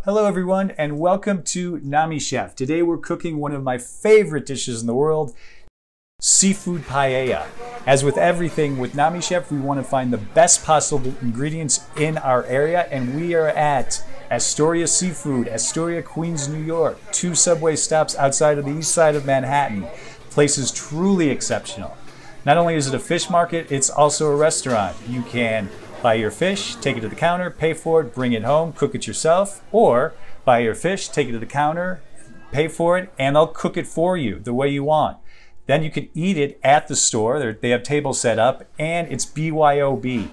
Hello everyone and welcome to Nami Chef. Today we're cooking one of my favorite dishes in the world, seafood paella. As with everything with Nami Chef, we want to find the best possible ingredients in our area, and we are at Astoria Seafood, Astoria, Queens, New York. 2 subway stops outside of the east side of Manhattan. The place is truly exceptional. Not only is it a fish market, it's also a restaurant. You can buy your fish, take it to the counter, pay for it, bring it home, cook it yourself, or buy your fish, take it to the counter, pay for it, and they'll cook it for you the way you want. Then you can eat it at the store. They have tables set up, and it's BYOB.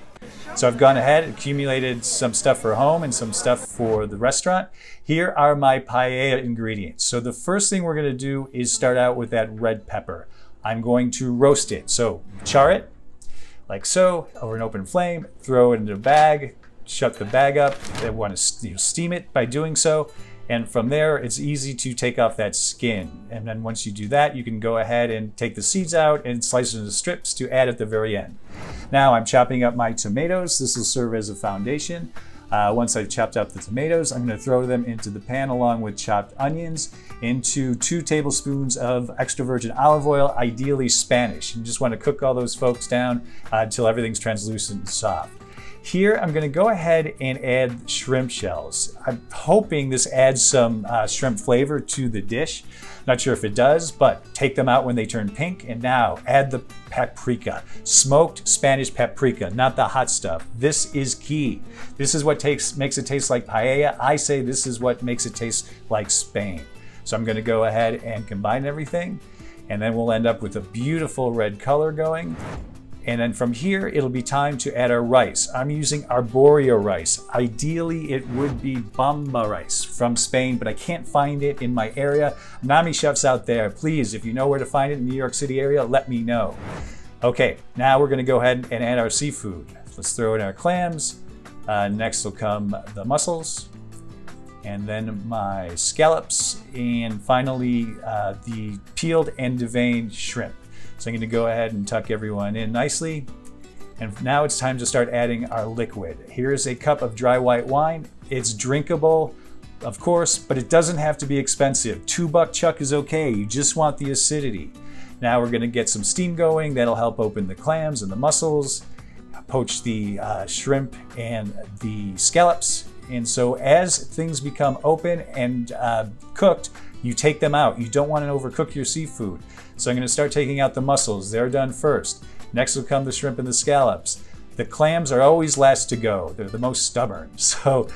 So I've gone ahead and accumulated some stuff for home and some stuff for the restaurant. Here are my paella ingredients. So the first thing we're gonna do is start out with that red pepper. I'm going to roast it. So char it, like so, over an open flame, throw it into a bag, shut the bag up. They want to steam it by doing so. And from there, it's easy to take off that skin. And then once you do that, you can go ahead and take the seeds out and slice it into strips to add at the very end. Now I'm chopping up my tomatoes. This will serve as a foundation. Once I've chopped up the tomatoes, I'm going to throw them into the pan along with chopped onions, into 2 tablespoons of extra virgin olive oil, ideally Spanish. You just want to cook all those folks down until everything's translucent and soft. Here, I'm going to go ahead and add shrimp shells. I'm hoping this adds some shrimp flavor to the dish. Not sure if it does, but take them out when they turn pink. And now add the paprika, smoked Spanish paprika, not the hot stuff. This is key. This is what makes it taste like paella. I say this is what makes it taste like Spain. So I'm going to go ahead and combine everything, and then we'll end up with a beautiful red color going. And then from here, it'll be time to add our rice. I'm using arborio rice. Ideally, it would be bamba rice from Spain, but I can't find it in my area. Nami chefs out there, please, if you know where to find it in the New York City area, let me know. Okay, now we're gonna go ahead and add our seafood. Let's throw in our clams. Next will come the mussels, and then my scallops, and finally the peeled and deveined shrimp. So I'm going to go ahead and tuck everyone in nicely. And now it's time to start adding our liquid. Here's a cup of dry white wine. It's drinkable, of course, but it doesn't have to be expensive. $2 chuck is okay. You just want the acidity. Now we're going to get some steam going. That'll help open the clams and the mussels, poach the shrimp and the scallops. And so as things become open and cooked, you take them out. You don't want to overcook your seafood. So I'm going to start taking out the mussels. They're done first. Next will come the shrimp and the scallops. The clams are always last to go. They're the most stubborn. So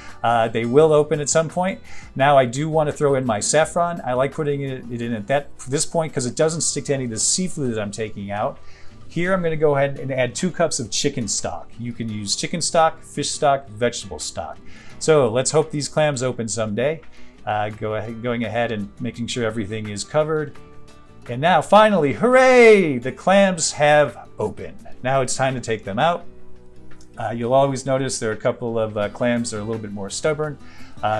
they will open at some point. Now I do want to throw in my saffron. I like putting it in at this point because it doesn't stick to any of the seafood that I'm taking out. Here I'm going to go ahead and add 2 cups of chicken stock. You can use chicken stock, fish stock, vegetable stock. So let's hope these clams open someday. Going ahead and making sure everything is covered. And now finally, hooray! The clams have opened. Now it's time to take them out. You'll always notice there are a couple of clams that are a little bit more stubborn.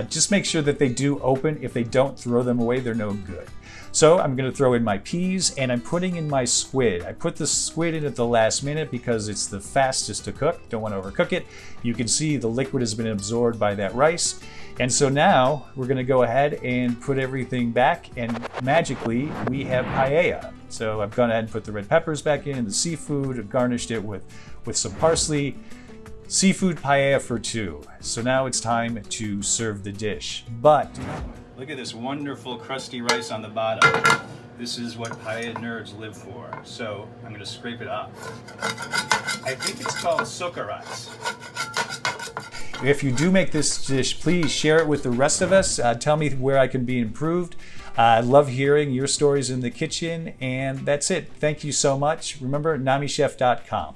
Just make sure that they do open. If they don't, throw them away, they're no good. So I'm going to throw in my peas, and I'm putting in my squid. I put the squid in at the last minute because it's the fastest to cook. Don't want to overcook it. You can see the liquid has been absorbed by that rice. And so now we're going to go ahead and put everything back, and magically we have paella. So I've gone ahead and put the red peppers back in, the seafood, I've garnished it with some parsley. Seafood paella for 2. So now it's time to serve the dish. But look at this wonderful crusty rice on the bottom. This is what paella nerds live for. So I'm going to scrape it up. I think it's called soca rice. If you do make this dish, please share it with the rest of us. Tell me where I can be improved. I love hearing your stories in the kitchen. And that's it. Thank you so much. Remember, NamiChef.com.